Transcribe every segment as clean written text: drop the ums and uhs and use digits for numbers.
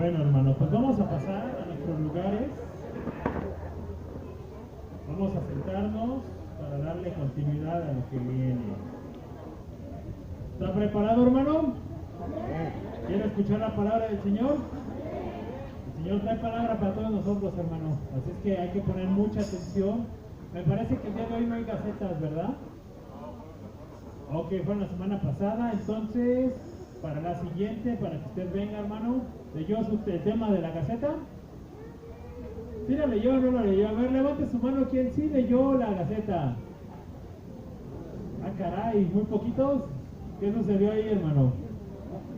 Bueno, hermanos, pues vamos a pasar a nuestros lugares. Vamos a sentarnos para darle continuidad a lo que viene. ¿Está preparado, hermano? ¿Quiere escuchar la palabra del Señor? El Señor trae palabra para todos nosotros, hermano. Así es que hay que poner mucha atención. Me parece que el día de hoy no hay gacetas, ¿verdad? Ok, fue la semana pasada. Entonces, para la siguiente, para que usted venga, hermano, ¿leyó el tema de la gaceta? ¿Sí la leyó o no la leyó? A ver, levante su mano. ¿Quién sí leyó la gaceta? Ah, caray, muy poquitos. ¿Qué sucedió ahí, hermano?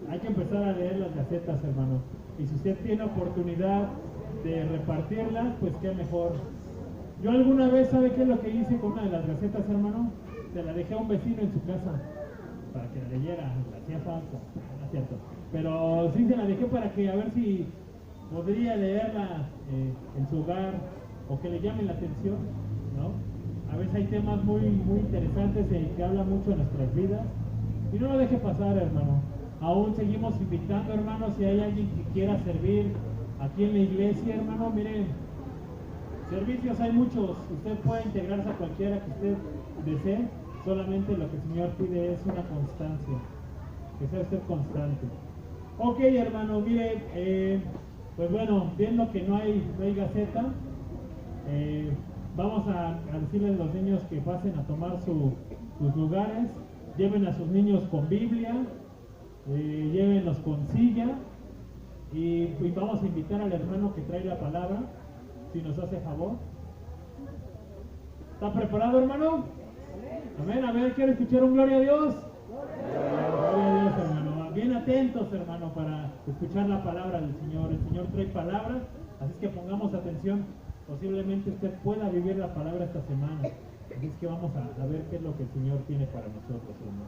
Hay que empezar a leer las gacetas, hermano. Y si usted tiene oportunidad de repartirlas, pues qué mejor. Yo alguna vez, ¿sabe qué es lo que hice con una de las gacetas, hermano? Se la dejé a un vecino en su casa para que la leyera. La hacía falta, no es cierto. Pero sí se la dejé para que a ver si podría leerla en su hogar o que le llame la atención, ¿no? A veces hay temas muy, muy interesantes que hablan mucho de nuestras vidas. Y no lo deje pasar, hermano. Aún seguimos invitando, hermano, si hay alguien que quiera servir aquí en la iglesia, hermano, miren, servicios hay muchos. Usted puede integrarse a cualquiera que usted desee. Solamente lo que el Señor pide es una constancia. Que sea usted constante. Ok, hermano, mire, pues bueno, viendo que no hay gaceta, vamos a decirles a los niños que pasen a tomar sus lugares. Lleven a sus niños con Biblia, llévenlos con silla y vamos a invitar al hermano que trae la palabra, si nos hace favor. ¿Está preparado, hermano? Amén, a ver, ¿quiere escuchar un gloria a Dios? Gloria a Dios, hermano. Bien atentos, hermano, para escuchar la palabra del Señor. El Señor trae palabras, así es que pongamos atención. Posiblemente usted pueda vivir la palabra esta semana. Así es que vamos a ver qué es lo que el Señor tiene para nosotros, hermano.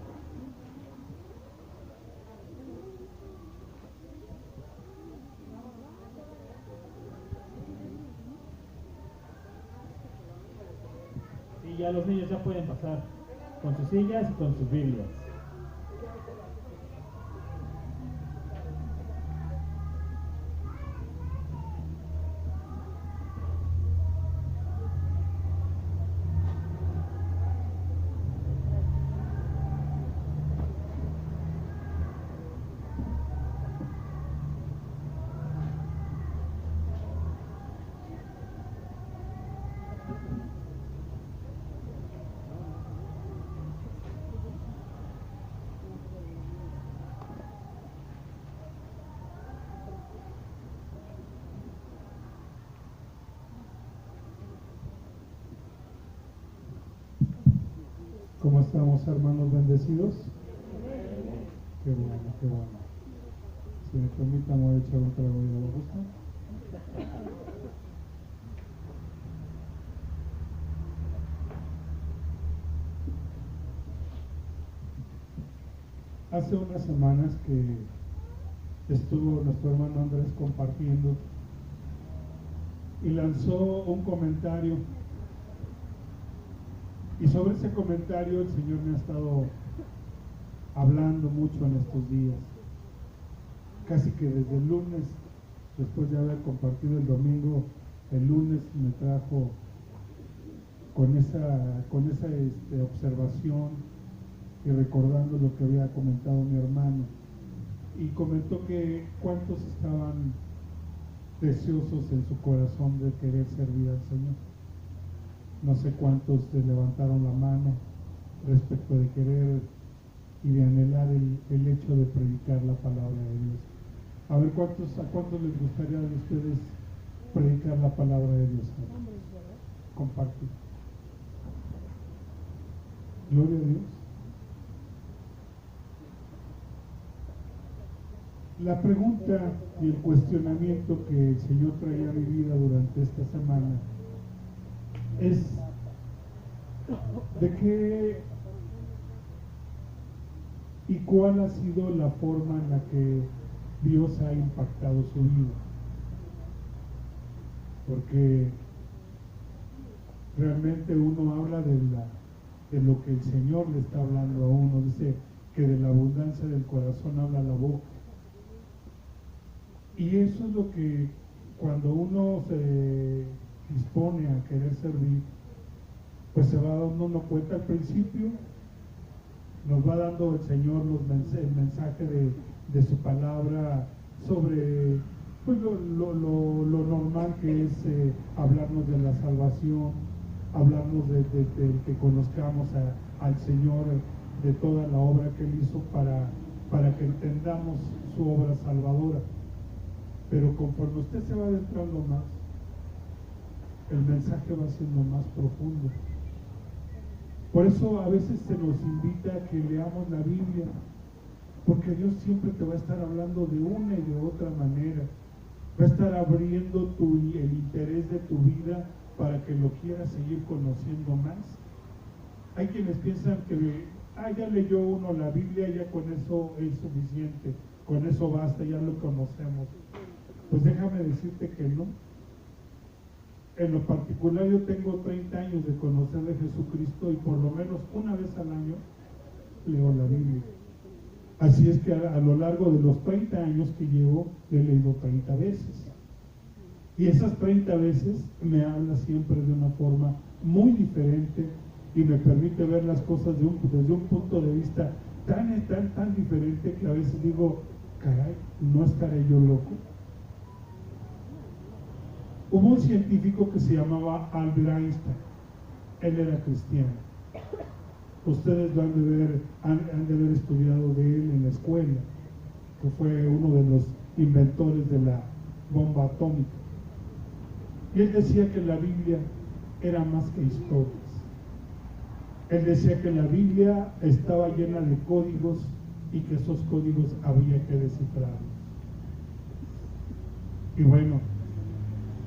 Y ya los niños ya pueden pasar con sus sillas y con sus Biblias. ¿Cómo estamos, hermanos bendecidos? Qué bueno, qué bueno. Si me permiten, voy a echar un trago de agua justa. Hace unas semanas que estuvo nuestro hermano Andrés compartiendo y lanzó un comentario. Y sobre ese comentario el Señor me ha estado hablando mucho en estos días. Casi que desde el lunes, después de haber compartido el domingo, el lunes me trajo con esa observación y recordando lo que había comentado mi hermano. Y comentó que cuántos estaban deseosos en su corazón de querer servir al Señor. No sé cuántos se levantaron la mano respecto de querer y de anhelar el hecho de predicar la palabra de Dios. A ver, ¿a cuántos les gustaría de ustedes predicar la palabra de Dios? Compartir. Gloria a Dios. La pregunta y el cuestionamiento que el Señor traía a mi vida durante esta semana es de qué y cuál ha sido la forma en la que Dios ha impactado su vida. Porque realmente uno habla de lo que el Señor le está hablando a uno. Dice que de la abundancia del corazón habla la boca. Y eso es lo que cuando uno se dispone a querer servir, pues se va dando uno cuenta. Al principio nos va dando el Señor el mensaje de su palabra sobre pues, lo normal que es hablarnos de la salvación, hablarnos de que conozcamos al Señor, de toda la obra que Él hizo para que entendamos su obra salvadora. Pero conforme usted se va adentrando más, el mensaje va siendo más profundo. Por eso a veces se nos invita a que leamos la Biblia, porque Dios siempre te va a estar hablando de una y de otra manera. Va a estar abriendo el interés de tu vida para que lo quieras seguir conociendo más. Hay quienes piensan que ya leyó uno la Biblia, ya con eso es suficiente, con eso basta, ya lo conocemos. Pues déjame decirte que no. En lo particular yo tengo 30 años de conocer de Jesucristo y por lo menos una vez al año leo la Biblia. Así es que a lo largo de los 30 años que llevo, le he leído 30 veces. Y esas 30 veces me habla siempre de una forma muy diferente y me permite ver las cosas desde un punto de vista tan diferente que a veces digo, caray, ¿no estaré yo loco? Hubo un científico que se llamaba Albert Einstein. Él era cristiano. Ustedes lo han de haber estudiado de él en la escuela, que fue uno de los inventores de la bomba atómica. Y él decía que la Biblia era más que historias. Él decía que la Biblia estaba llena de códigos y que esos códigos había que descifrarlos. Y bueno,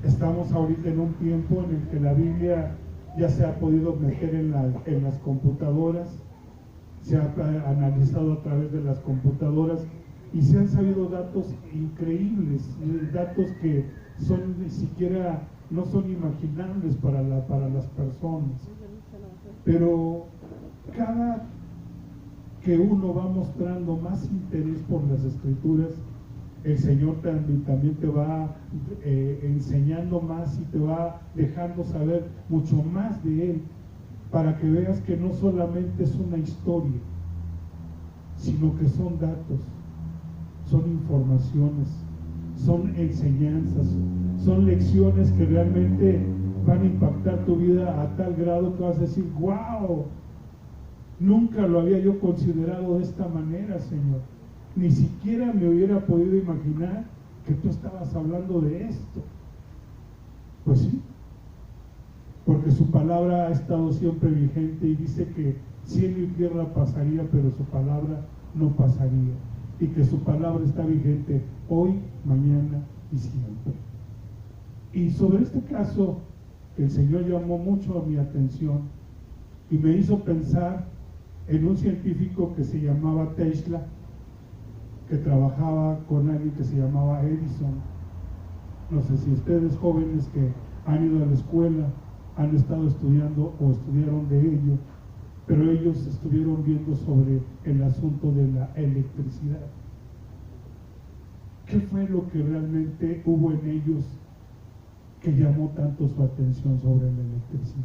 estamos ahorita en un tiempo en el que la Biblia ya se ha podido meter en las computadoras, se ha analizado a través de las computadoras y se han sabido datos increíbles, datos que ni siquiera no son imaginables para las personas. Pero cada que uno va mostrando más interés por las Escrituras, el Señor también te va enseñando más y te va dejando saber mucho más de Él, para que veas que no solamente es una historia, sino que son datos, son informaciones, son enseñanzas, son lecciones que realmente van a impactar tu vida a tal grado que vas a decir, wow, nunca lo había yo considerado de esta manera, Señor. Ni siquiera me hubiera podido imaginar que tú estabas hablando de esto. Pues sí, porque su palabra ha estado siempre vigente y dice que cielo y tierra pasaría, pero su palabra no pasaría. Y que su palabra está vigente hoy, mañana y siempre. Y sobre este caso, el Señor llamó mucho a mi atención y me hizo pensar en un científico que se llamaba Tesla, que trabajaba con alguien que se llamaba Edison. No sé si ustedes jóvenes que han ido a la escuela han estado estudiando o estudiaron de ello, pero ellos estuvieron viendo sobre el asunto de la electricidad. ¿Qué fue lo que realmente hubo en ellos que llamó tanto su atención sobre la electricidad?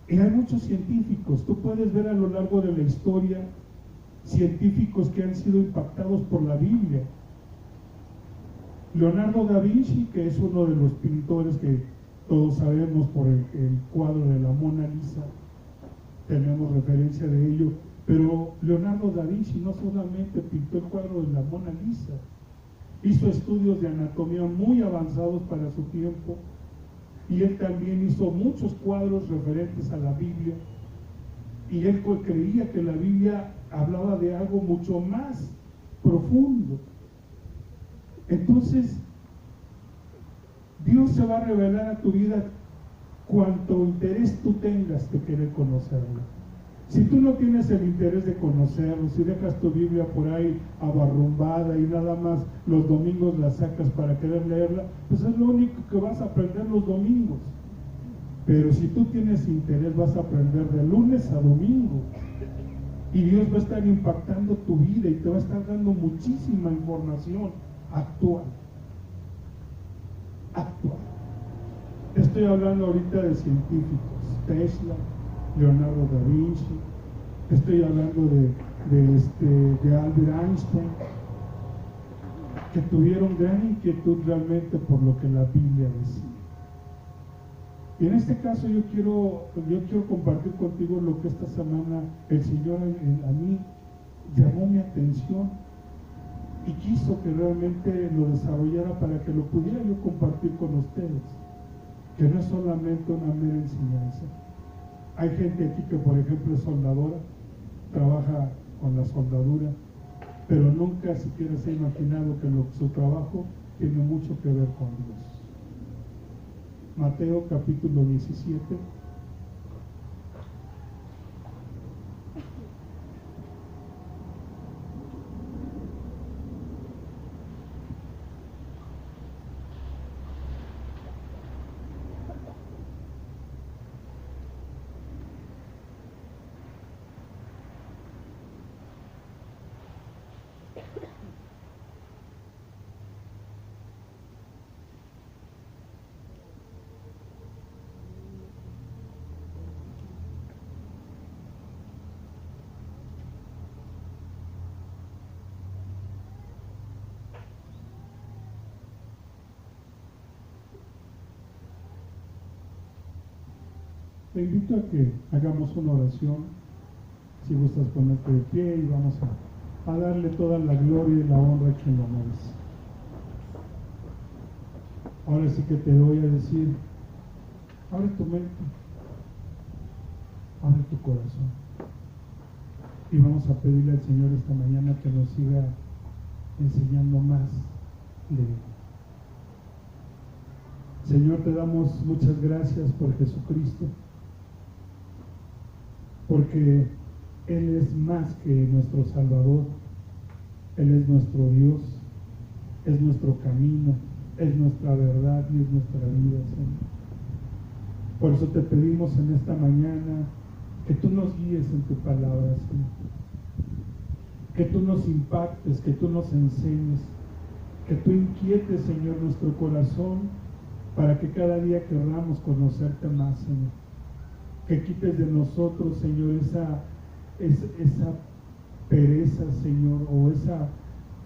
Y hay muchos científicos, tú puedes ver a lo largo de la historia científicos que han sido impactados por la Biblia. Leonardo da Vinci, que es uno de los pintores que todos sabemos por el cuadro de la Mona Lisa, tenemos referencia de ello, pero Leonardo da Vinci no solamente pintó el cuadro de la Mona Lisa, hizo estudios de anatomía muy avanzados para su tiempo, y él también hizo muchos cuadros referentes a la Biblia, y él creía que la Biblia hablaba de algo mucho más profundo. Entonces, Dios se va a revelar a tu vida cuanto interés tú tengas de querer conocerlo. Si tú no tienes el interés de conocerlo, si dejas tu Biblia por ahí abarrumbada y nada más los domingos la sacas para querer leerla, pues es lo único que vas a aprender los domingos. Pero si tú tienes interés, vas a aprender de lunes a domingo. Y Dios va a estar impactando tu vida y te va a estar dando muchísima información actual. Actual. Estoy hablando ahorita de científicos, Tesla, Leonardo da Vinci, estoy hablando de Albert Einstein, que tuvieron gran inquietud realmente por lo que la Biblia decía. Y en este caso yo quiero compartir contigo lo que esta semana el Señor a mí llamó mi atención y quiso que realmente lo desarrollara para que lo pudiera yo compartir con ustedes, que no es solamente una mera enseñanza. Hay gente aquí que, por ejemplo, es soldadora, trabaja con la soldadura, pero nunca siquiera se ha imaginado que su trabajo tiene mucho que ver con Dios. Mateo capítulo 17. Te invito a que hagamos una oración, si gustas ponerte de pie, y vamos a darle toda la gloria y la honra a quien lo merece. Ahora sí que te voy a decir, abre tu mente, abre tu corazón, y vamos a pedirle al Señor esta mañana que nos siga enseñando más de Él. Señor, te damos muchas gracias por Jesucristo, porque Él es más que nuestro Salvador, Él es nuestro Dios, es nuestro camino, es nuestra verdad y es nuestra vida, Señor. Por eso te pedimos en esta mañana que tú nos guíes en tu palabra, Señor, que tú nos impactes, que tú nos enseñes, que tú inquietes, Señor, nuestro corazón para que cada día queramos conocerte más, Señor. Que quites de nosotros, Señor, esa pereza, Señor, o esa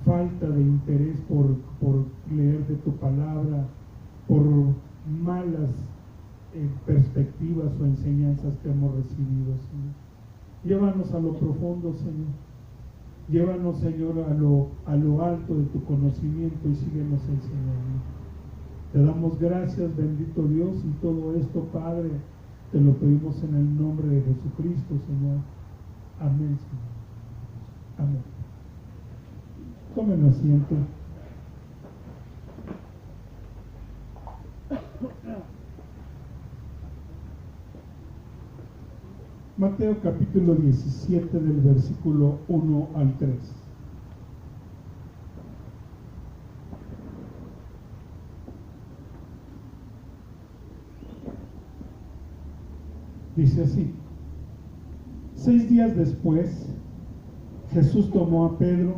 falta de interés por leer de tu palabra, por malas perspectivas o enseñanzas que hemos recibido, Señor. Llévanos a lo profundo, Señor. Llévanos, Señor, a lo alto de tu conocimiento y síguenos enseñando. Te damos gracias, bendito Dios, y todo esto, Padre, te lo pedimos en el nombre de Jesucristo, Señor. Amén, Señor. Amén. Tomen asiento. Mateo capítulo 17 del versículo 1 al 3. Dice así: 6 días después, Jesús tomó a Pedro,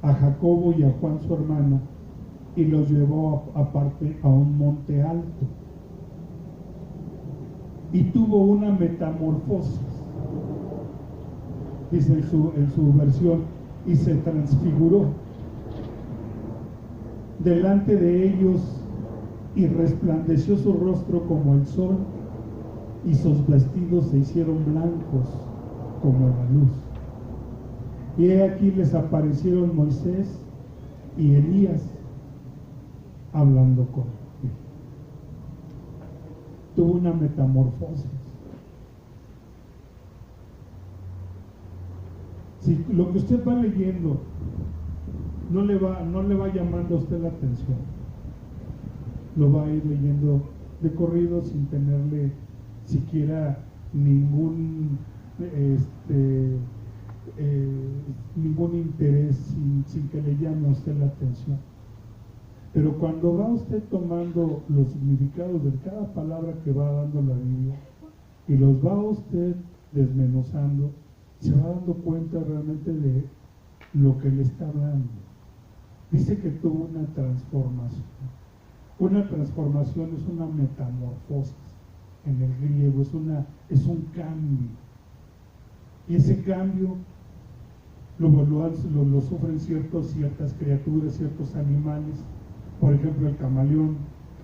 a Jacobo y a Juan su hermano, y los llevó aparte a un monte alto. Y tuvo una metamorfosis, dice en su versión, y se transfiguró delante de ellos, y resplandeció su rostro como el sol, y sus vestidos se hicieron blancos como la luz. Y he aquí les aparecieron Moisés y Elías hablando con él. Tuvo una metamorfosis. Si lo que usted va leyendo no le va llamando a usted la atención, lo va a ir leyendo de corrido sin tenerle siquiera ningún interés, sin que le llame a usted la atención. Pero cuando va usted tomando los significados de cada palabra que va dando la Biblia y los va usted desmenuzando, se va dando cuenta realmente de lo que le está hablando. dice que tuvo una transformación. Una transformación es una metamorfosis en el griego, es un cambio. Y ese cambio lo sufren ciertas criaturas, ciertos animales. Por ejemplo, el camaleón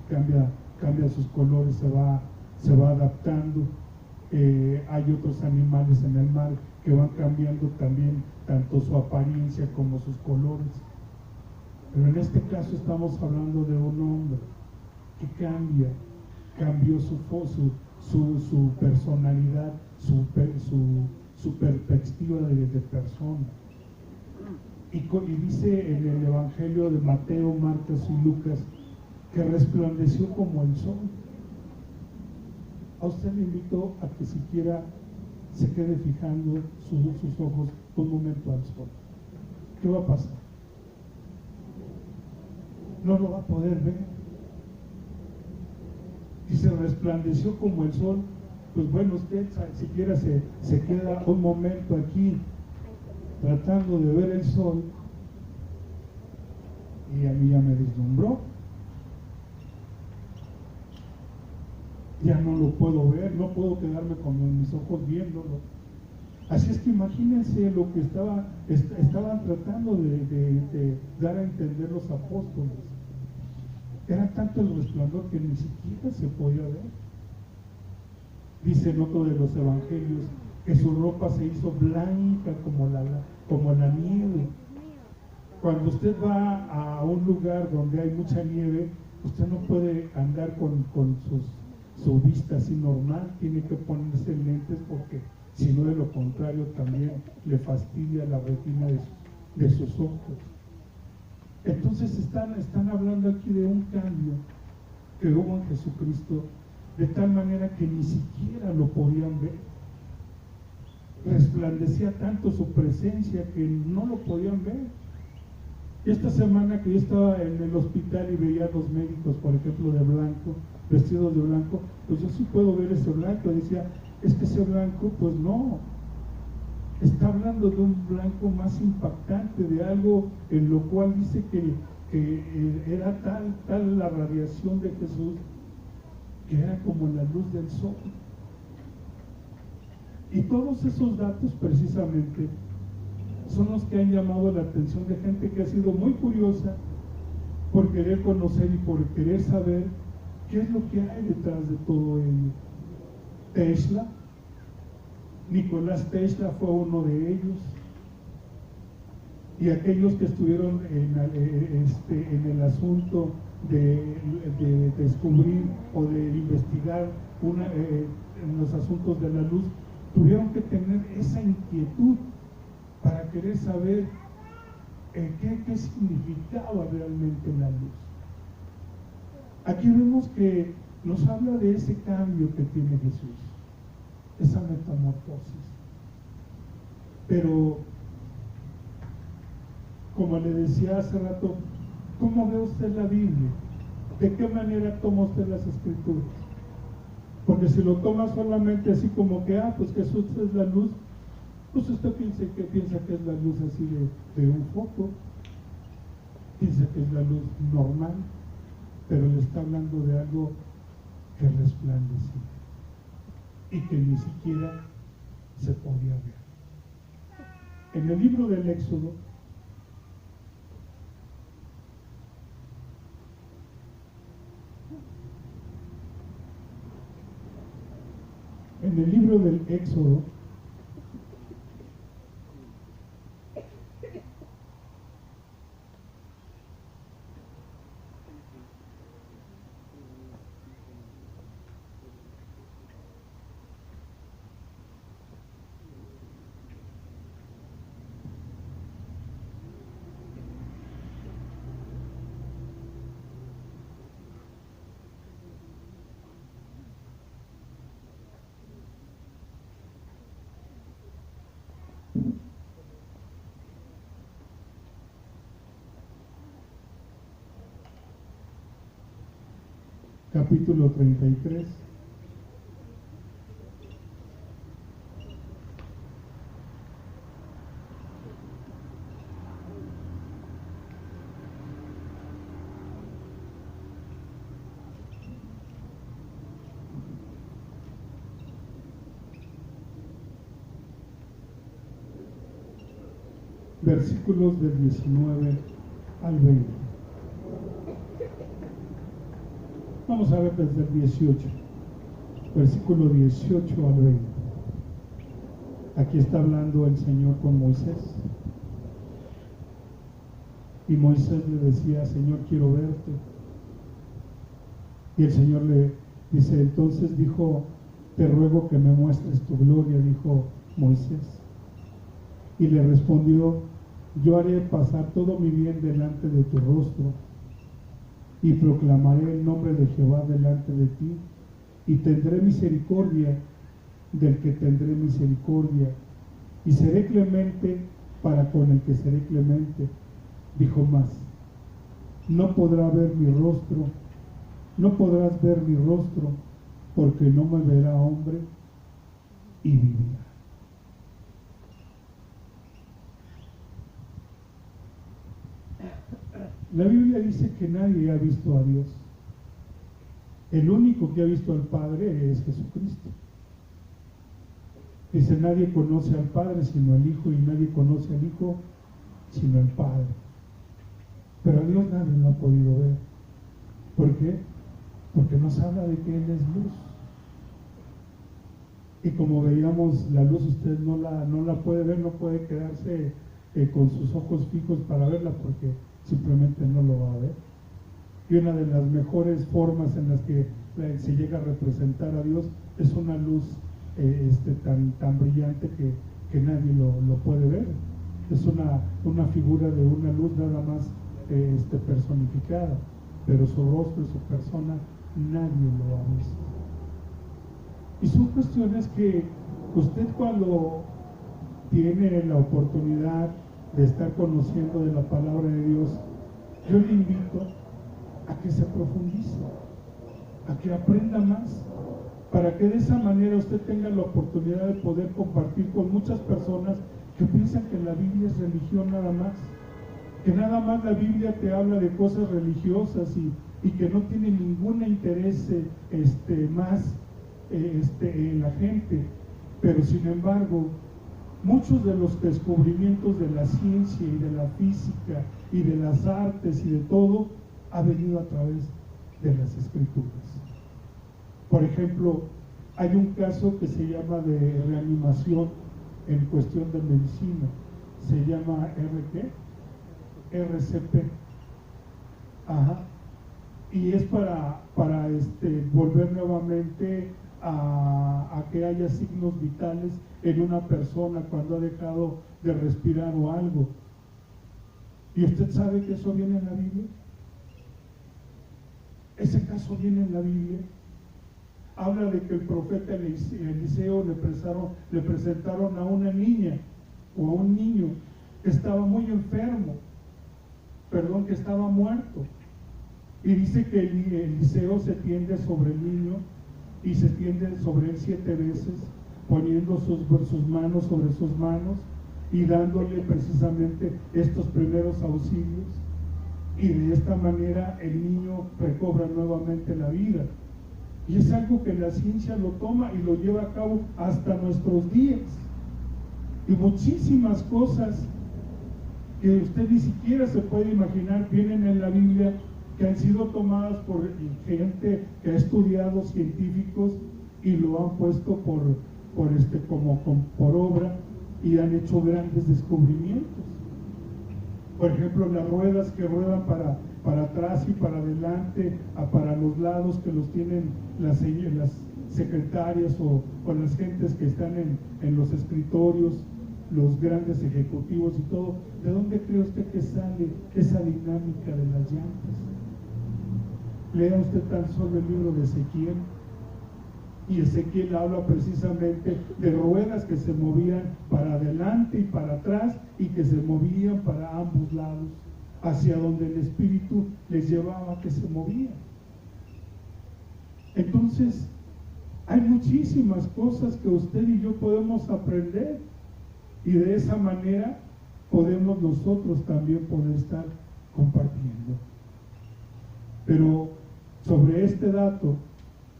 cambia sus colores, se va adaptando. Hay otros animales en el mar que van cambiando también tanto su apariencia como sus colores. Pero en este caso estamos hablando de un hombre que cambió su personalidad, su perspectiva de persona. Y dice en el Evangelio de Mateo, Marcos y Lucas que resplandeció como el sol. A usted le invito a que siquiera se quede fijando sus ojos un momento al sol. ¿Qué va a pasar? No lo va a poder ver. Si se resplandeció como el sol, pues bueno, usted siquiera se queda un momento aquí tratando de ver el sol y a mí ya me deslumbró. Ya no lo puedo ver, no puedo quedarme con mis ojos viéndolo. Así es que imagínense lo que estaban tratando de dar a entender los apóstoles. Era tanto el resplandor que ni siquiera se podía ver. Dice en otro de los evangelios que su ropa se hizo blanca como la nieve. Cuando usted va a un lugar donde hay mucha nieve, usted no puede andar con su vista así normal, tiene que ponerse lentes porque si no, de lo contrario también le fastidia la retina de sus ojos. Entonces están hablando aquí de un cambio que hubo en Jesucristo, de tal manera que ni siquiera lo podían ver. Resplandecía tanto su presencia que no lo podían ver. Esta semana que yo estaba en el hospital y veía a los médicos, por ejemplo, de blanco, vestidos de blanco, pues yo sí puedo ver ese blanco. Decía, es que ese blanco, pues no, está hablando de un blanco más impactante, de algo en lo cual dice que era tal la radiación de Jesús, que era como la luz del sol. Y todos esos datos precisamente son los que han llamado la atención de gente que ha sido muy curiosa por querer conocer y por querer saber qué es lo que hay detrás de todo ello. Tesla, Nicolás Tesla fue uno de ellos, y aquellos que estuvieron en el asunto de descubrir o de investigar en los asuntos de la luz, tuvieron que tener esa inquietud para querer saber qué significaba realmente la luz. Aquí vemos que nos habla de ese cambio que tiene Jesús, esa metamorfosis. Pero, como le decía hace rato, ¿cómo ve usted la Biblia? ¿De qué manera toma usted las Escrituras? Porque si lo toma solamente así como que, pues Jesús es la luz, pues usted piensa que es la luz así de un foco, piensa que es la luz normal, pero le está hablando de algo que resplandecía y que ni siquiera se podía ver. En el libro del Éxodo, capítulo 33, versículos del 19 al 20. Vamos a ver desde el 18, versículo 18 al 20. Aquí está hablando el Señor con Moisés. Y Moisés le decía: Señor, quiero verte. Y el Señor le dice, entonces dijo: te ruego que me muestres tu gloria, dijo Moisés. Y le respondió: yo haré pasar todo mi bien delante de tu rostro, y proclamaré el nombre de Jehová delante de ti, y tendré misericordia del que tendré misericordia, y seré clemente para con el que seré clemente. Dijo más: no podrás ver mi rostro, porque no me verá hombre y vivirá. La Biblia dice que nadie ha visto a Dios. El único que ha visto al Padre es Jesucristo. Dice: nadie conoce al Padre sino al Hijo, y nadie conoce al Hijo sino al Padre. Pero a Dios nadie lo ha podido ver. ¿Por qué? Porque nos habla de que Él es luz. Y como veíamos, la luz usted no la puede ver, no puede quedarse con sus ojos fijos para verla, porque simplemente no lo va a ver. Y una de las mejores formas en las que se llega a representar a Dios es una luz tan brillante que nadie lo puede ver. Es una figura de una luz nada más personificada, pero su rostro y su persona nadie lo ha visto. Y son cuestiones que usted, cuando tiene la oportunidad de estar conociendo de la palabra de Dios, yo le invito a que se profundice, a que aprenda más, para que de esa manera usted tenga la oportunidad de poder compartir con muchas personas que piensan que la Biblia es religión nada más, que nada más la Biblia te habla de cosas religiosas y que no tiene ningún interés más en la gente. Pero sin embargo, muchos de los descubrimientos de la ciencia y de la física y de las artes y de todo ha venido a través de las Escrituras. Por ejemplo, hay un caso que se llama de reanimación en cuestión de medicina, se llama RCP. Y es para volver nuevamente a que haya signos vitales en una persona cuando ha dejado de respirar o algo. ¿Y usted sabe que eso viene en la Biblia? Ese caso viene en la Biblia. Habla de que el profeta Eliseo le presentaron a una niña o a un niño que estaba muy enfermo, que estaba muerto. Y dice que Eliseo se tiende sobre el niño y se tiende sobre él 7 veces, poniendo sus manos sobre sus manos y dándole precisamente estos primeros auxilios. Y de esta manera el niño recobra nuevamente la vida. Y es algo que la ciencia lo toma y lo lleva a cabo hasta nuestros días. Y muchísimas cosas que usted ni siquiera se puede imaginar vienen en la Biblia, que han sido tomadas por gente que ha estudiado, científicos, y lo han puesto por obra, y han hecho grandes descubrimientos. Por ejemplo, las ruedas que ruedan para atrás y para adelante, para los lados, que los tienen las secretarias o las gentes que están en los escritorios, los grandes ejecutivos y todo. ¿De dónde cree usted que sale esa dinámica de las llantas? Lea usted tan solo el libro de Ezequiel, y Ezequiel habla precisamente de ruedas que se movían para adelante y para atrás, y que se movían para ambos lados, hacia donde el Espíritu les llevaba que se movían. Entonces, hay muchísimas cosas que usted y yo podemos aprender, y de esa manera podemos nosotros también poder estar compartiendo. Pero sobre este dato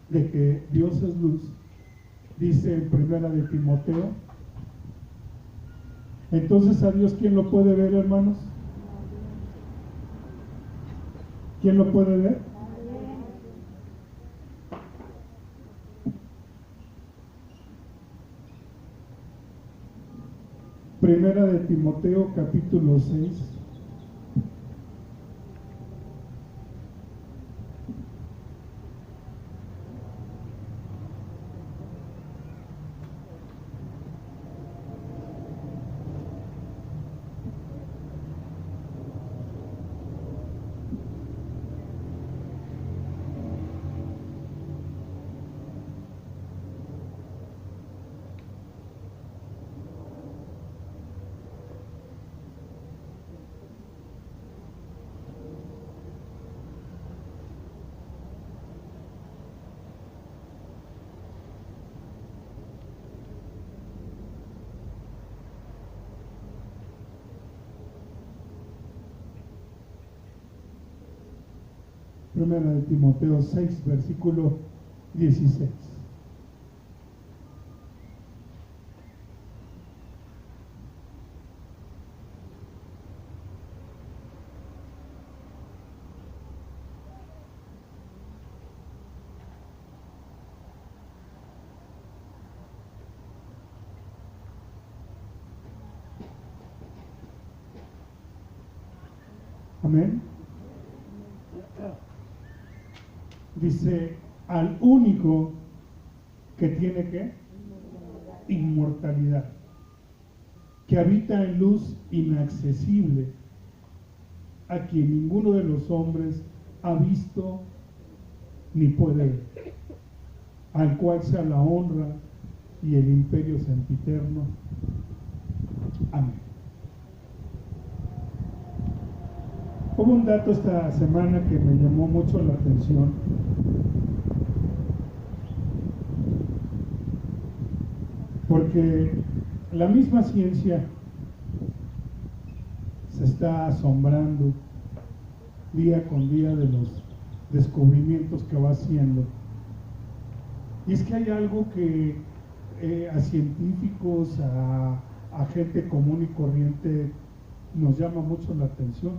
de que Dios es luz, dice en 1 de Timoteo, Entonces, ¿a Dios quién lo puede ver, hermanos? ¿Quién lo puede ver? Primera de Timoteo, capítulo 6. Primera de Timoteo 6, versículo 16. Amén. Dice, al único que tiene ¿qué? Inmortalidad, que habita en luz inaccesible, a quien ninguno de los hombres ha visto ni puede ver, al cual sea la honra y el imperio sempiterno. Amén. Hubo un dato esta semana que me llamó mucho la atención. Porque la misma ciencia se está asombrando día con día de los descubrimientos que va haciendo. Y es que hay algo que a científicos, a gente común y corriente nos llama mucho la atención,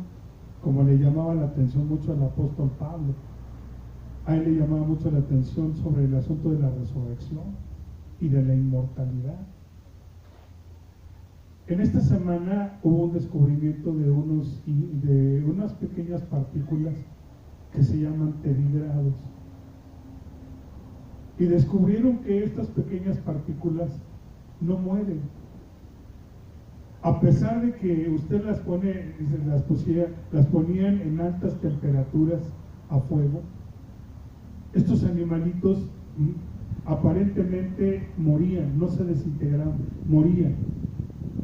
como le llamaba la atención mucho al apóstol Pablo. A él le llamaba mucho la atención sobre el asunto de la resurrección y de la inmortalidad. En esta semana hubo un descubrimiento de unas pequeñas partículas que se llaman tedigrados. Y descubrieron que estas pequeñas partículas no mueren. A pesar de que usted las ponían en altas temperaturas a fuego, estos animalitos aparentemente morían, no se desintegraban, morían,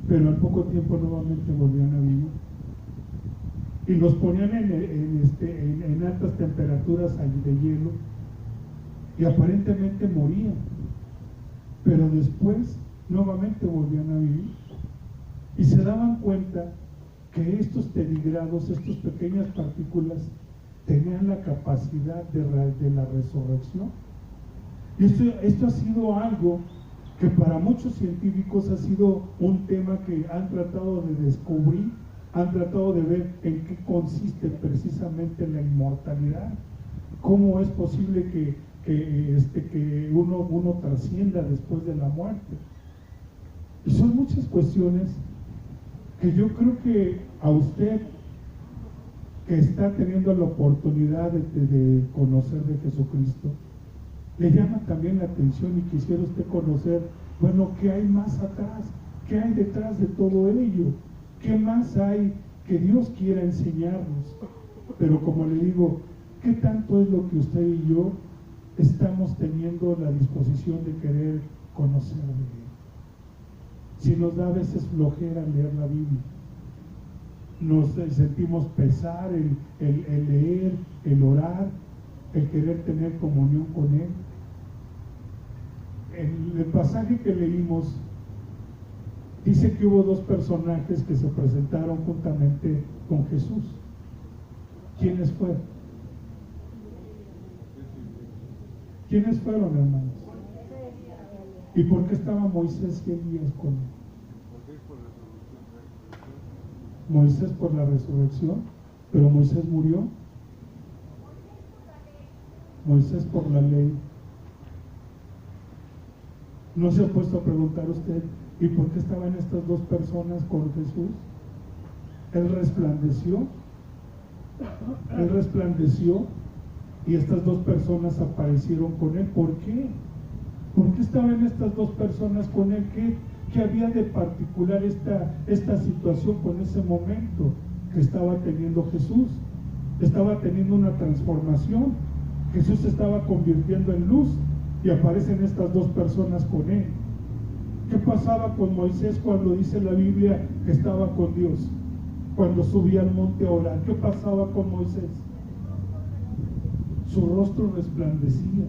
pero al poco tiempo nuevamente volvían a vivir. Y los ponían en altas temperaturas de hielo y aparentemente morían, pero después nuevamente volvían a vivir. Y se daban cuenta que estos tedigrados, estas pequeñas partículas, tenían la capacidad de la resurrección. Y esto ha sido algo que para muchos científicos ha sido un tema que han tratado de descubrir, han tratado de ver en qué consiste precisamente la inmortalidad. ¿Cómo es posible que uno trascienda después de la muerte? Y son muchas cuestiones que yo creo que a usted, que está teniendo la oportunidad de conocer de Jesucristo, le llama también la atención y quisiera usted conocer, bueno, ¿qué hay más atrás? ¿Qué hay detrás de todo ello? ¿Qué más hay que Dios quiera enseñarnos? Pero como le digo, ¿qué tanto es lo que usted y yo estamos teniendo la disposición de querer conocer de Él? Si nos da a veces flojera leer la Biblia, nos sentimos pesar el leer, el orar, el querer tener comunión con Él. El pasaje que leímos dice que hubo dos personajes que se presentaron juntamente con Jesús. ¿Quiénes fueron? ¿Quiénes fueron, hermanos? ¿Y por qué estaba Moisés y Elías con él? Moisés por la resurrección, pero Moisés murió. Moisés por la ley. ¿No se ha puesto a preguntar usted, ¿y por qué estaban estas dos personas con Jesús? Él resplandeció y estas dos personas aparecieron con él. ¿Por qué? ¿Por qué estaban estas dos personas con él? ¿Qué había de particular esta situación con ese momento que estaba teniendo Jesús? Estaba teniendo una transformación. Jesús se estaba convirtiendo en luz y aparecen estas dos personas con él. ¿Qué pasaba con Moisés cuando dice la Biblia que estaba con Dios? Cuando subía al monte a orar, ¿qué pasaba con Moisés? Su rostro resplandecía.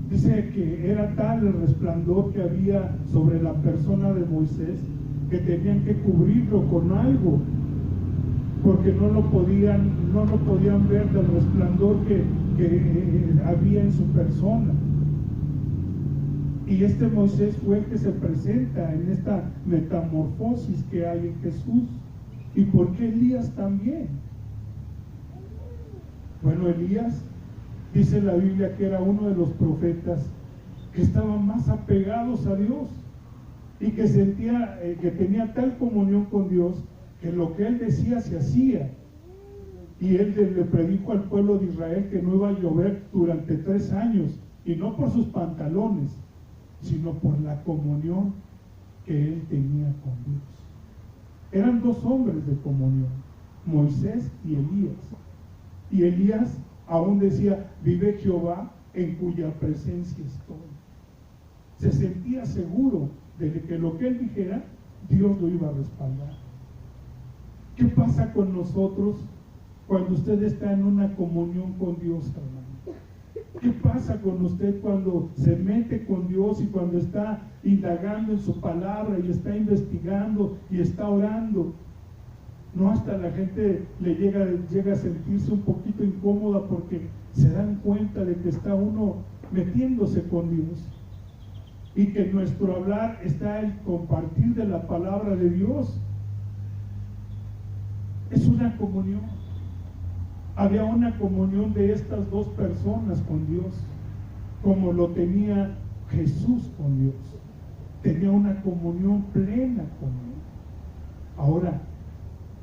Dice que era tal el resplandor que había sobre la persona de Moisés que tenían que cubrirlo con algo, porque no lo podían ver del resplandor que había en su persona. Y este Moisés fue el que se presenta en esta metamorfosis que hay en Jesús. ¿Y por qué Elías también? Bueno, Elías, dice la Biblia que era uno de los profetas que estaban más apegados a Dios y que sentía que tenía tal comunión con Dios que lo que él decía se hacía. Y él le predicó al pueblo de Israel que no iba a llover durante 3 años, y no por sus pantalones, sino por la comunión que él tenía con Dios. Eran 2 hombres de comunión, Moisés y Elías. Y Elías aún decía, vive Jehová en cuya presencia estoy. Se sentía seguro de que lo que él dijera, Dios lo iba a respaldar. ¿Qué pasa con nosotros cuando usted está en una comunión con Dios, hermano? ¿Qué pasa con usted cuando se mete con Dios y cuando está indagando en su palabra y está investigando y está orando? No, hasta la gente le llega a sentirse un poquito incómoda porque se dan cuenta de que está uno metiéndose con Dios y que nuestro hablar está el compartir de la palabra de Dios. Es una comunión. Había una comunión de estas 2 personas con Dios, como lo tenía Jesús con Dios. Tenía una comunión plena con Él. Ahora,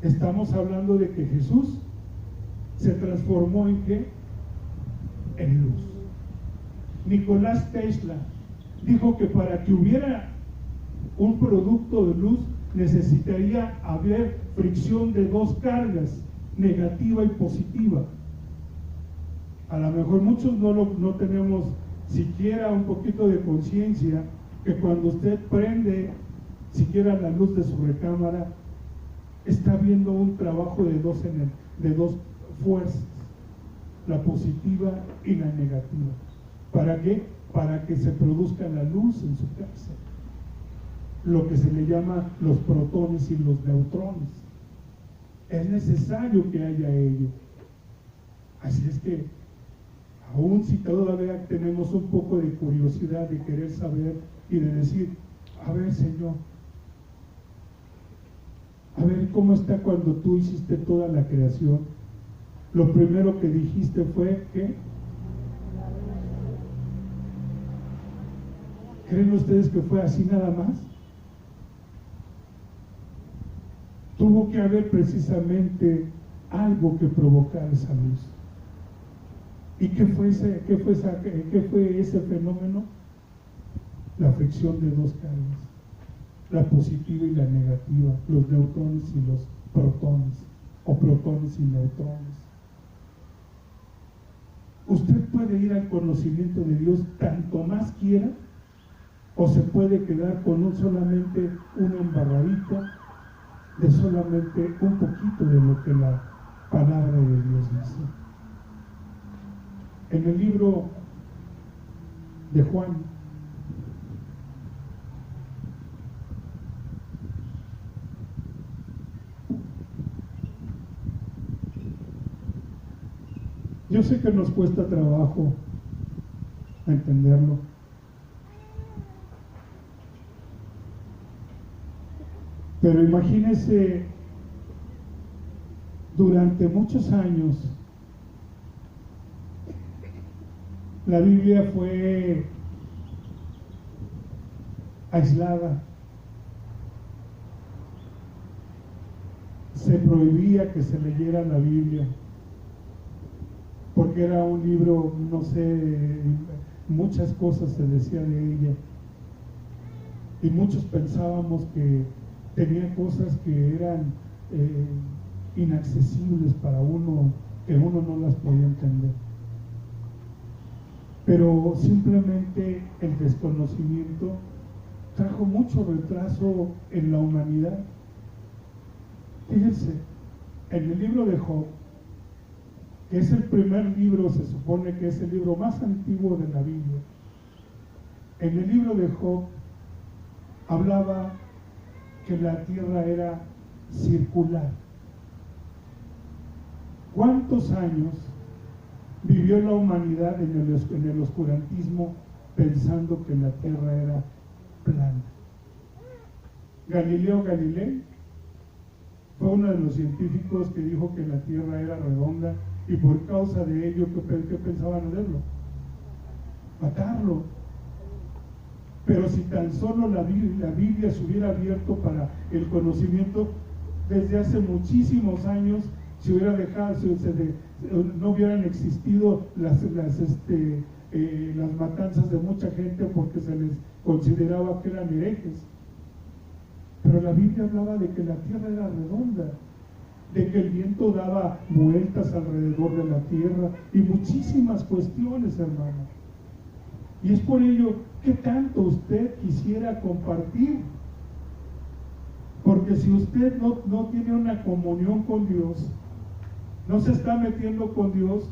estamos hablando de que Jesús se transformó ¿en qué? En luz. Nicolás Tesla dijo que para que hubiera un producto de luz necesitaría haber fricción de 2 cargas, negativa y positiva. A lo mejor muchos no tenemos siquiera un poquito de conciencia que cuando usted prende siquiera la luz de su recámara, está viendo un trabajo de dos fuerzas, la positiva y la negativa. ¿Para qué? Para que se produzca la luz en su casa, lo que se le llama los protones y los neutrones. Es necesario que haya ello. Así es que, aun si todavía tenemos un poco de curiosidad de querer saber y de decir, a ver, Señor, a ver cómo está cuando tú hiciste toda la creación. Lo primero que dijiste fue que, ¿creen ustedes que fue así nada más? Tuvo que haber precisamente algo que provocar esa luz. ¿Y qué fue ese fenómeno? La fricción de 2 cargas, la positiva y la negativa, los neutrones y los protones, o protones y neutrones. Usted puede ir al conocimiento de Dios tanto más quiera, o se puede quedar con solamente una embarradita de solamente un poquito de lo que la palabra de Dios dice. En el libro de Juan, yo sé que nos cuesta trabajo entenderlo, pero imagínese Durante muchos años, la Biblia fue aislada. Se prohibía que se leyera la Biblia, porque era un libro, no sé, muchas cosas se decía de ella. Y muchos pensábamos que tenía cosas que eran inaccesibles para uno, que uno no las podía entender. Pero simplemente el desconocimiento trajo mucho retraso en la humanidad. Fíjense, en el libro de Job, que es el primer libro, se supone que es el libro más antiguo de la Biblia, en el libro de Job hablaba que la tierra era circular. ¿Cuántos años vivió la humanidad en el oscurantismo pensando que la tierra era plana? Galileo Galilei fue uno de los científicos que dijo que la tierra era redonda, y por causa de ello, ¿qué pensaban hacerlo? Matarlo. Pero si tan solo la Biblia se hubiera abierto para el conocimiento, desde hace muchísimos años se hubiera dejado, no hubieran existido las matanzas de mucha gente, porque se les consideraba que eran herejes. Pero la Biblia hablaba de que la tierra era redonda, de que el viento daba vueltas alrededor de la tierra, y muchísimas cuestiones, hermano. Y es por ello que tanto usted quisiera compartir, porque si usted no tiene una comunión con Dios, no se está metiendo con Dios,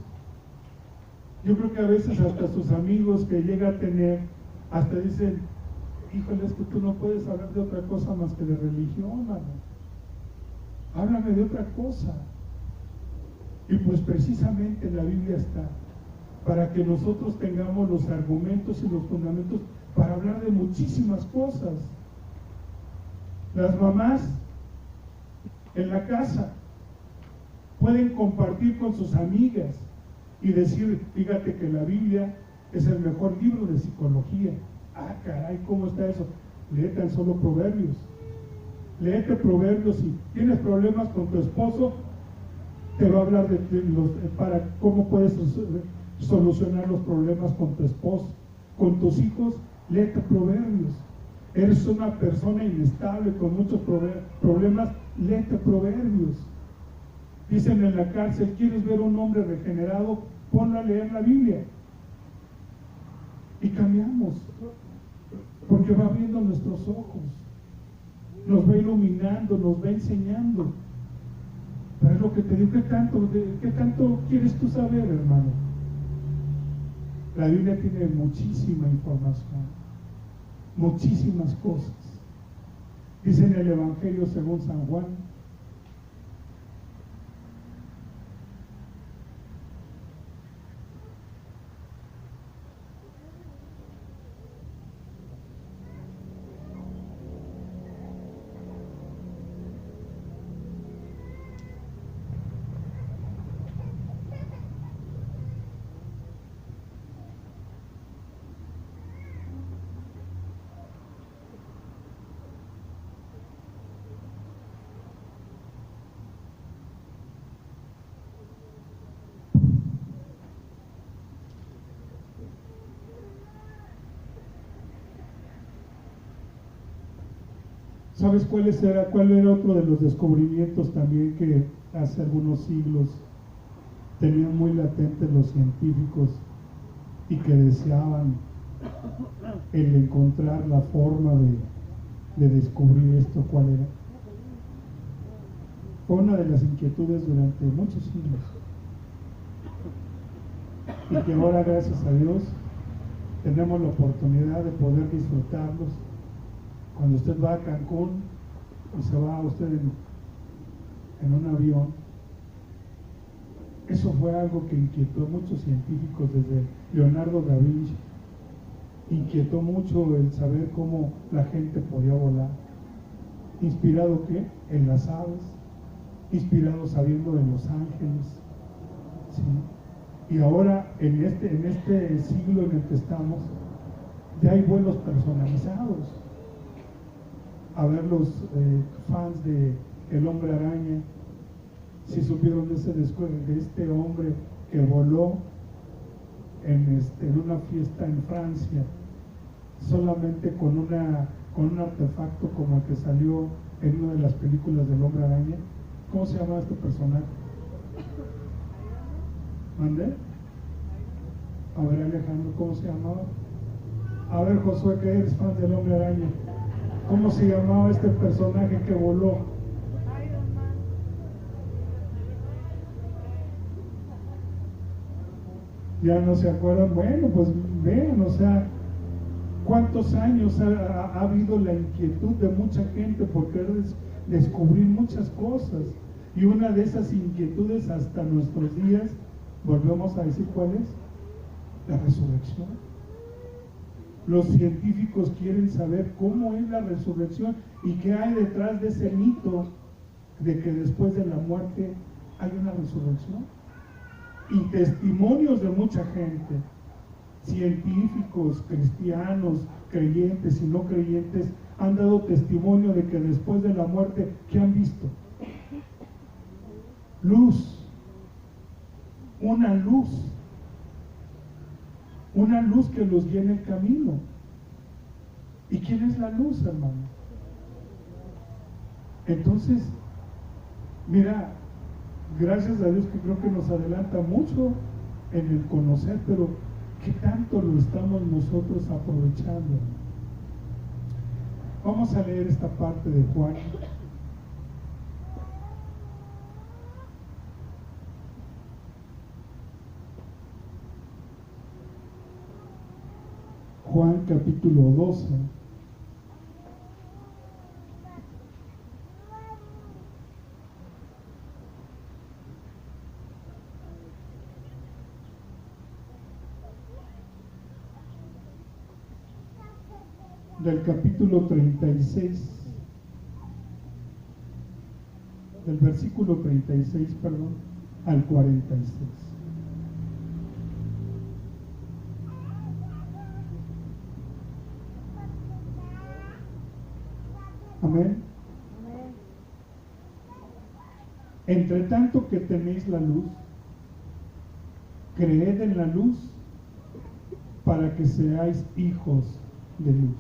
yo creo que a veces hasta sus amigos que llega a tener, hasta dicen: híjole, es que tú no puedes hablar de otra cosa más que de religión, mano. Háblame de otra cosa. Y pues precisamente la Biblia está para que nosotros tengamos los argumentos y los fundamentos para hablar de muchísimas cosas. Las mamás en la casa pueden compartir con sus amigas y decir: fíjate que la Biblia es el mejor libro de psicología. Ah, caray, ¿cómo está eso? Lee tan solo Proverbios. Léete Proverbios. Si tienes problemas con tu esposo, te va a hablar para cómo puedes solucionar los problemas con tu esposo. Con tus hijos, léete Proverbios. Eres una persona inestable con muchos problemas, léete Proverbios. Dicen en la cárcel: ¿quieres ver un hombre regenerado? Ponlo a leer la Biblia. Y cambiamos, porque va abriendo nuestros ojos, nos va iluminando, nos va enseñando. Pero es lo que te digo: ¿qué tanto quieres tú saber, hermano? La Biblia tiene muchísima información, muchísimas cosas. Dice en el Evangelio según San Juan: ¿sabes cuál era otro de los descubrimientos también que hace algunos siglos tenían muy latentes los científicos y que deseaban el encontrar la forma de descubrir esto? ¿Cuál era? Fue una de las inquietudes durante muchos siglos, y que ahora, gracias a Dios, tenemos la oportunidad de poder disfrutarlos. Cuando usted va a Cancún y se va usted en un avión, eso fue algo que inquietó a muchos científicos, desde Leonardo da Vinci. Inquietó mucho el saber cómo la gente podía volar. ¿Inspirado qué? En las aves. inspirado sabiendo de los ángeles, ¿sí? Y ahora en este siglo en el que estamos, ya hay vuelos personalizados. A ver los fans de El Hombre Araña, si supieron de este hombre que voló en una fiesta en Francia, solamente con un artefacto como el que salió en una de las películas del Hombre Araña. ¿Cómo se llama este personaje? ¿Mande? A ver, Alejandro, ¿cómo se llamaba? A ver, Josué, que eres fan del Hombre Araña, ¿cómo se llamaba este personaje que voló? Ya no se acuerdan. Bueno, pues vean, o sea, cuántos años ha habido la inquietud de mucha gente por querer descubrir muchas cosas, y una de esas inquietudes hasta nuestros días, volvemos a decir cuál es: la resurrección. Los científicos quieren saber cómo es la resurrección y qué hay detrás de ese mito de que después de la muerte hay una resurrección. Y testimonios de mucha gente, científicos, cristianos, creyentes y no creyentes, han dado testimonio de que después de la muerte, ¿qué han visto? Luz, una luz que los guía en el camino. ¿Y quién es la luz, hermano? Entonces, mira, gracias a Dios que creo que nos adelanta mucho en el conocer, pero ¿qué tanto lo estamos nosotros aprovechando? Vamos a leer esta parte de Juan. Juan capítulo 12. Del capítulo 36, del versículo 36, perdón, al 46. Amén. Entre tanto que tenéis la luz, creed en la luz para que seáis hijos de luz.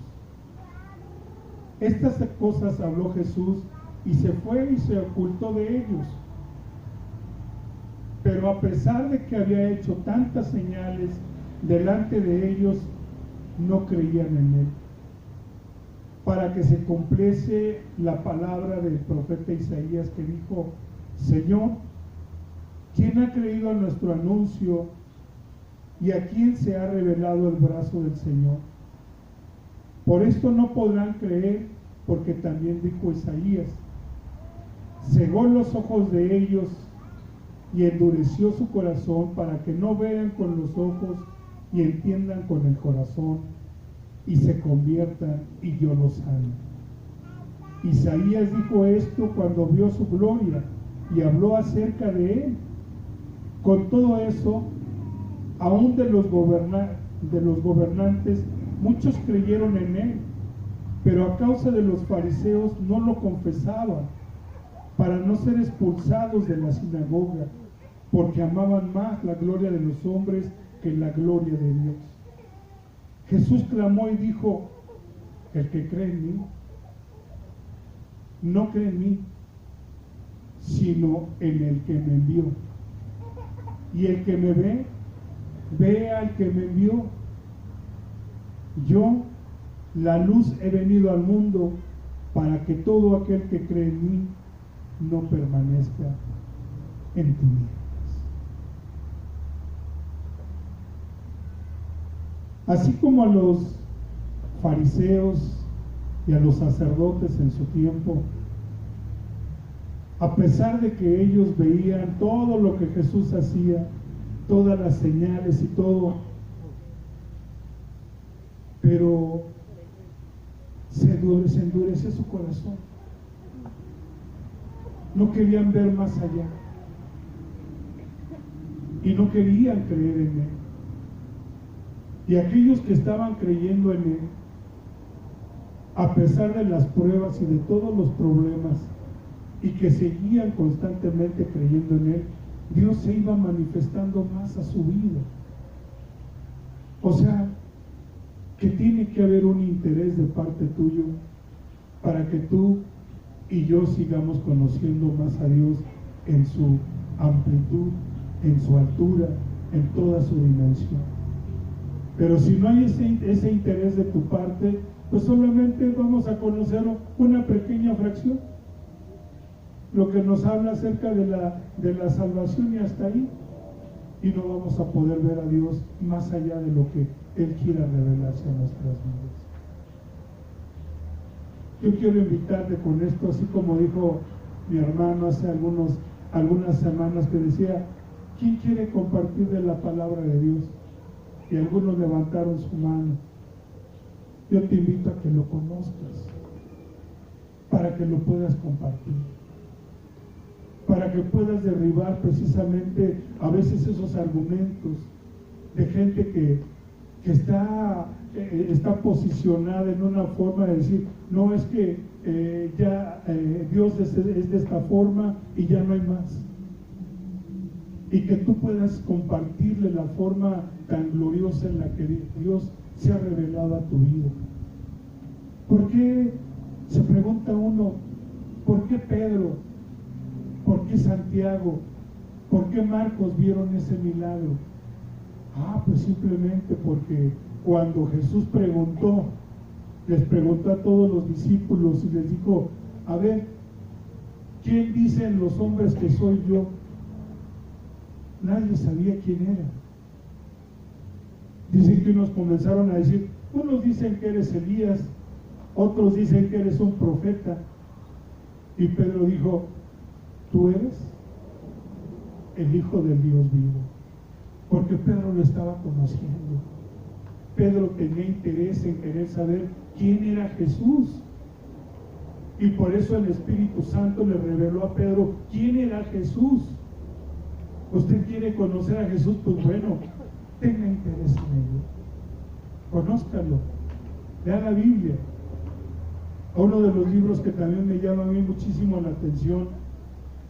Estas cosas habló Jesús y se fue y se ocultó de ellos. Pero a pesar de que había hecho tantas señales delante de ellos, no creían en él. Para que se cumpliese la palabra del profeta Isaías, que dijo: Señor, ¿quién ha creído a nuestro anuncio y a quién se ha revelado el brazo del Señor? Por esto no podrán creer, porque también dijo Isaías: cegó los ojos de ellos y endureció su corazón, para que no vean con los ojos y entiendan con el corazón y se conviertan y yo los sane. Isaías dijo esto cuando vio su gloria y habló acerca de él. Con todo eso, aún de los gobernantes, muchos creyeron en él, pero a causa de los fariseos no lo confesaban, para no ser expulsados de la sinagoga, porque amaban más la gloria de los hombres que la gloria de Dios. Jesús clamó y dijo: el que cree en mí, no cree en mí, sino en el que me envió. Y el que me ve, ve al que me envió. Yo, la luz, he venido al mundo para que todo aquel que cree en mí no permanezca en tinieblas. Así como a los fariseos y a los sacerdotes en su tiempo, a pesar de que ellos veían todo lo que Jesús hacía, todas las señales y todo, pero se endurece su corazón. no querían ver más allá y no querían creer en Él. Y aquellos que estaban creyendo en Él, a pesar de las pruebas y de todos los problemas, y que seguían constantemente creyendo en Él, Dios se iba manifestando más a su vida. O sea, que tiene que haber un interés de parte tuyo para que tú y yo sigamos conociendo más a Dios en su amplitud, en su altura, en toda su dimensión. Pero si no hay ese interés de tu parte, pues solamente vamos a conocer una pequeña fracción, lo que nos habla acerca de la salvación, y hasta ahí, y no vamos a poder ver a Dios más allá de lo que Él quiera revelarse a nuestras vidas. Yo quiero invitarte con esto, así como dijo mi hermano hace algunas semanas, que decía: ¿quién quiere compartir de la palabra de Dios? Y algunos levantaron su mano. Yo te invito a que lo conozcas, para que lo puedas compartir, para que puedas derribar precisamente a veces esos argumentos de gente que está posicionada en una forma de decir: no, es que Dios es de esta forma y ya no hay más. Y que tú puedas compartirle la forma tan gloriosa en la que Dios se ha revelado a tu vida. ¿Por qué, se pregunta uno, por qué Pedro, por qué Santiago, por qué Marcos vieron ese milagro? Pues simplemente porque cuando Jesús les preguntó a todos los discípulos y les dijo: a ver, ¿quién dicen los hombres que soy yo? Nadie sabía quién era. Dicen que unos comenzaron a decir: unos dicen que eres Elías, otros dicen que eres un profeta. Y Pedro dijo: tú eres el Hijo del Dios vivo. Porque Pedro lo estaba conociendo. Pedro tenía interés en querer saber quién era Jesús. Y por eso el Espíritu Santo le reveló a Pedro quién era Jesús. ¿Usted quiere conocer a Jesús? Pues bueno, tenga interés en ello. Conózcalo. Lea la Biblia. Uno de los libros que también me llama a mí muchísimo la atención,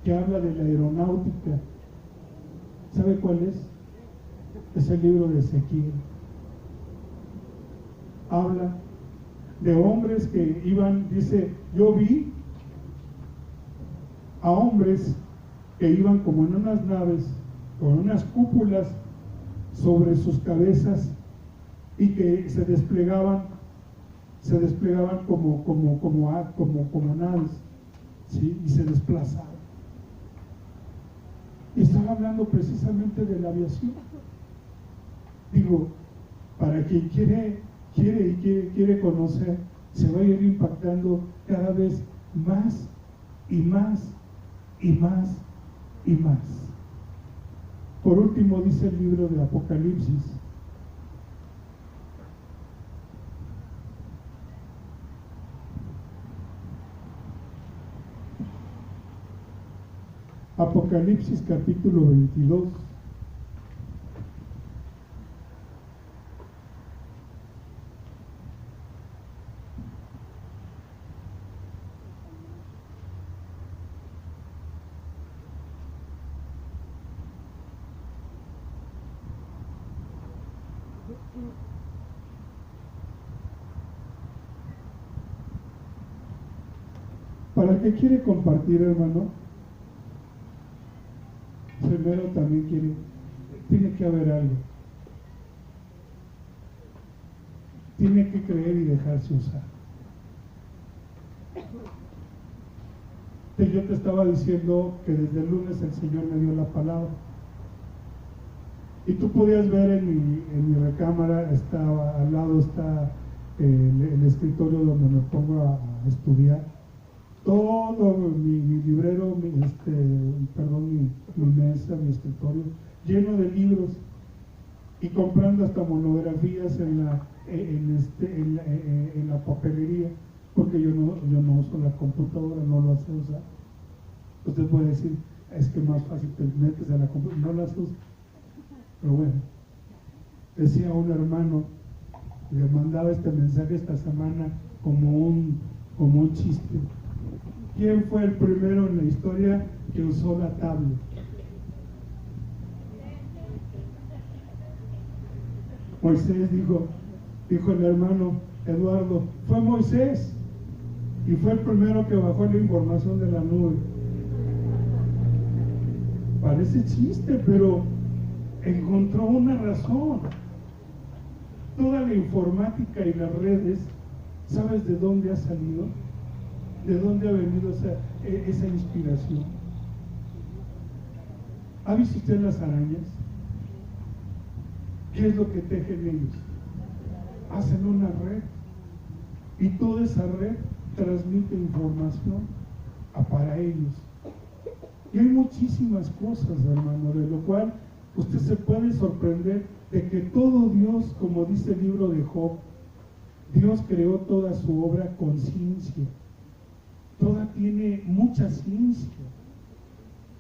que habla de la aeronáutica, ¿sabe cuál es? Es el libro de Ezequiel. Habla de hombres que iban, dice: yo vi a hombres que iban como en unas naves, con unas cúpulas sobre sus cabezas, y que se desplegaban como naves, ¿sí? Y se desplazaban. Y estaba hablando precisamente de la aviación. Digo, para quien quiere conocer, se va a ir impactando cada vez más y más y más y más. Por último, dice el libro de Apocalipsis: Apocalipsis capítulo 22. Para el que quiere compartir, hermano, primero también tiene que haber algo. Tiene que creer y dejarse usar. Yo te estaba diciendo que desde el lunes el Señor me dio la palabra. Y tú podías ver en mi recámara, al lado está el escritorio donde me pongo a estudiar. Todo mi librero, mi mesa, mi escritorio, lleno de libros, y comprando hasta monografías en la papelería, porque yo no uso la computadora, no lo sé usar. Usted puede decir, es que más fácil te metes a la computadora, no las usas. Pero bueno, decía un hermano, le mandaba este mensaje esta semana como un chiste. ¿Quién fue el primero en la historia que usó la tablet? Moisés, dijo el hermano Eduardo, fue Moisés y fue el primero que bajó la información de la nube. Parece chiste, pero encontró una razón. Toda la informática y las redes, ¿sabes de dónde ha salido? ¿De dónde ha venido esa inspiración? ¿Ha visto usted las arañas? ¿Qué es lo que tejen ellos? Hacen una red y toda esa red transmite información para ellos. Y hay muchísimas cosas, hermano, de lo cual usted se puede sorprender de que todo Dios, como dice el libro de Job, Dios creó toda su obra con ciencia. Toda tiene mucha ciencia.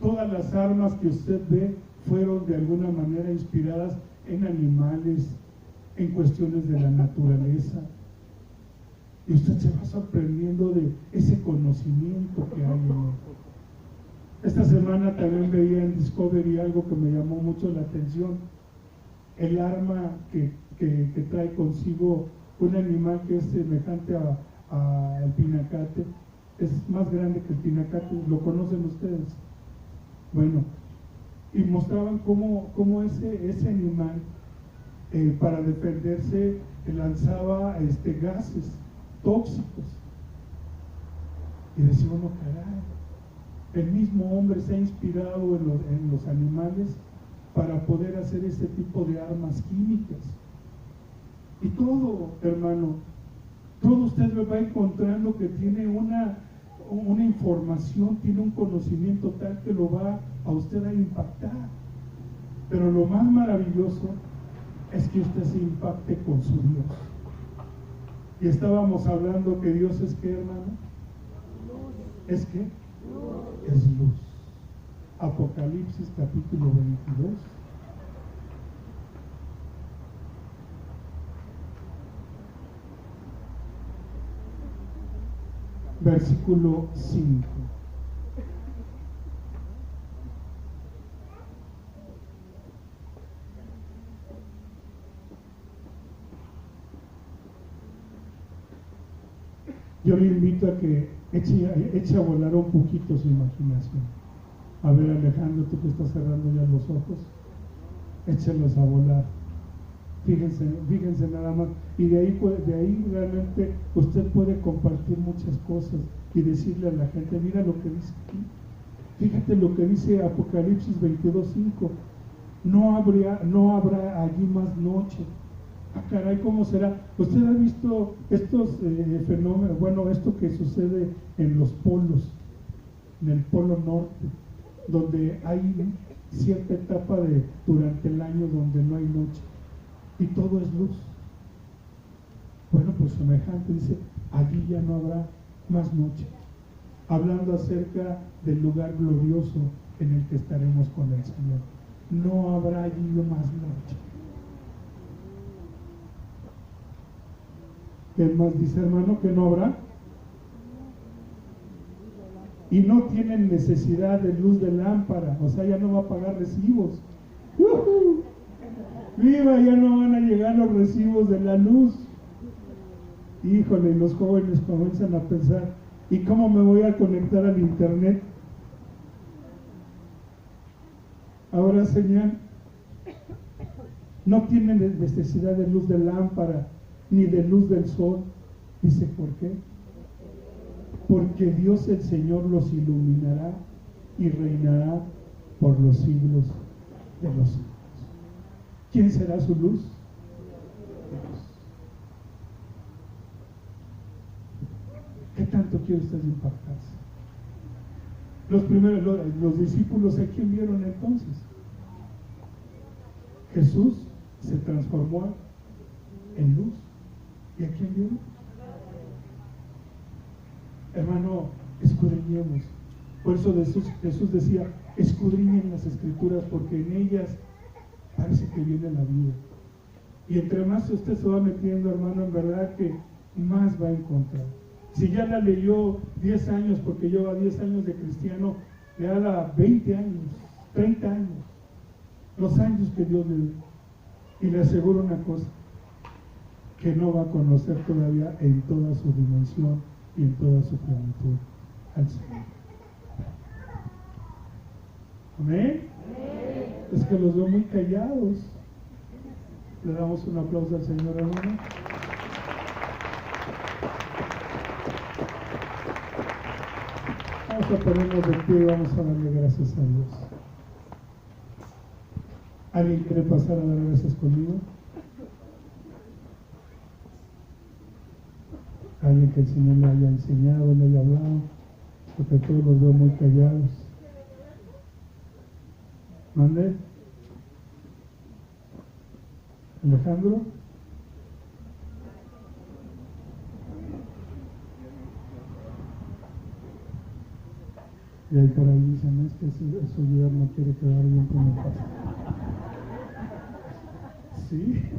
Todas las armas que usted ve fueron de alguna manera inspiradas en animales, en cuestiones de la naturaleza. Y usted se va sorprendiendo de ese conocimiento que hay en él. Esta semana también veía en Discovery algo que me llamó mucho la atención. El arma que trae consigo un animal que es semejante al pinacate, es más grande que el pinacate, ¿lo conocen ustedes? Bueno, y mostraban cómo ese animal para defenderse lanzaba gases tóxicos. Y decía uno, caray, el mismo hombre se ha inspirado en los animales para poder hacer este tipo de armas químicas. Y todo, hermano, todo usted me va encontrando que tiene una información, tiene un conocimiento tal que lo va a usted a impactar. Pero lo más maravilloso es que usted se impacte con su Dios. Y estábamos hablando que Dios es ¿qué, hermano? ¿Es qué? Es luz. Apocalipsis capítulo 22. Versículo 5. Yo le invito a que eche a volar un poquito su imaginación. A ver, Alejandro, tú que estás cerrando ya los ojos, échelos a volar. Fíjense nada más. Y de ahí realmente usted puede compartir muchas cosas y decirle a la gente, mira lo que dice aquí. Fíjate lo que dice Apocalipsis 22:5. No habrá allí más noche. Ah, caray, ¿cómo será? ¿Usted ha visto estos fenómenos? Bueno, esto que sucede en los polos, en el polo norte, donde hay cierta etapa durante el año donde no hay noche y todo es luz. Bueno, pues semejante, dice, allí ya no habrá más noche. Hablando acerca del lugar glorioso en el que estaremos con el Señor. No habrá allí más noche. ¿Qué más dice, hermano? Que no habrá. Y no tienen necesidad de luz de lámpara, o sea, ya no va a pagar recibos. ¡Viva! Ya no van a llegar los recibos de la luz. Híjole, los jóvenes comienzan a pensar, ¿y cómo me voy a conectar al internet? Ahora, señal. No tienen necesidad de luz de lámpara ni de luz del sol. Dice, ¿por qué? Porque Dios el Señor los iluminará y reinará por los siglos de los siglos. ¿Quién será su luz? Dios. ¿Qué tanto quiere usted impactarse? Los discípulos, ¿a quién vieron entonces? Jesús se transformó en luz. ¿Y a quién vieron? Hermano, escudriñemos. Por eso Jesús decía, escudriñen las Escrituras, porque en ellas parece que viene la vida. Y entre más usted se va metiendo, hermano, en verdad que más va a encontrar. Si ya la leyó 10 años, porque lleva 10 años de cristiano, le haga 20 años, 30 años, los años que Dios le dé. Y le aseguro una cosa, que no va a conocer todavía en toda su dimensión y en toda su plenitud al Señor. ¿Amén? Es que los veo muy callados. Le damos un aplauso al Señor, hermano. Vamos a ponernos de pie y vamos a darle gracias a Dios. ¿Alguien quiere pasar a dar gracias conmigo? Alguien que el Señor le haya enseñado, le haya hablado, porque todos los veo muy callados. ¿Mande? ¿Alejandro? Y ahí por ahí dicen, es que su yerno quiere quedar bien con el pastor. ¿Sí?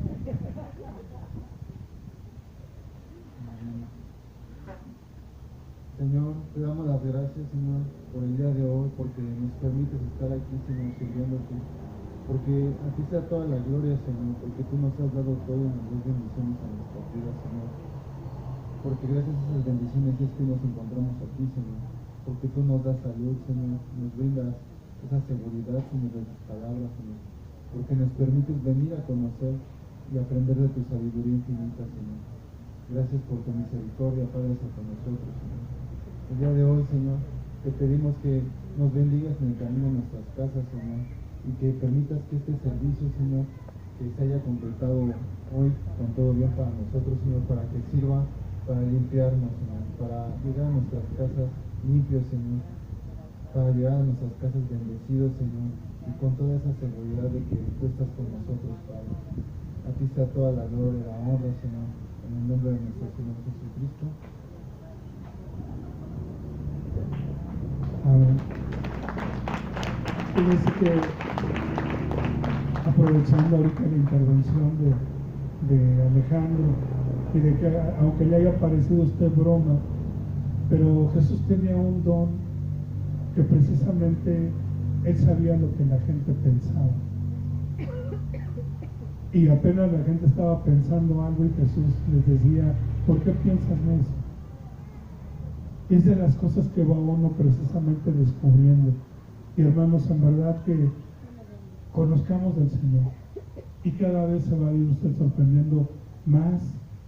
Señor, te damos las gracias, Señor, por el día de hoy, porque nos permites estar aquí, Señor, sirviéndote. Porque a ti sea toda la gloria, Señor, porque tú nos has dado todo y nos das bendiciones a nuestras vidas, Señor. Porque gracias a esas bendiciones es que nos encontramos aquí, Señor. Porque tú nos das salud, Señor, nos brindas esa seguridad, Señor, de tus palabras, Señor. Porque nos permites venir a conocer y aprender de tu sabiduría infinita, Señor. Gracias por tu misericordia, Padre, hacia con nosotros, Señor. El día de hoy, Señor, te pedimos que nos bendigas en el camino de nuestras casas, Señor, y que permitas que este servicio, Señor, que se haya completado hoy con todo bien para nosotros, Señor, para que sirva para limpiarnos, Señor, para llegar a nuestras casas limpios, Señor, para llegar a nuestras casas bendecidos, Señor, y con toda esa seguridad de que tú estás con nosotros, Padre. A ti sea toda la gloria y la honra, Señor, en el nombre de nuestro Señor Jesucristo. Amén. Fíjense que aprovechando ahorita la intervención de Alejandro y de que aunque le haya parecido a usted broma, pero Jesús tenía un don que precisamente él sabía lo que la gente pensaba. Y apenas la gente estaba pensando algo y Jesús les decía, ¿por qué piensas en eso? Es de las cosas que va uno precisamente descubriendo. Y hermanos, en verdad que conozcamos del Señor y cada vez se va a ir usted sorprendiendo más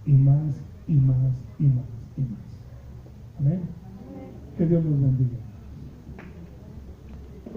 y más y más y más y más. Amén. Que Dios nos bendiga.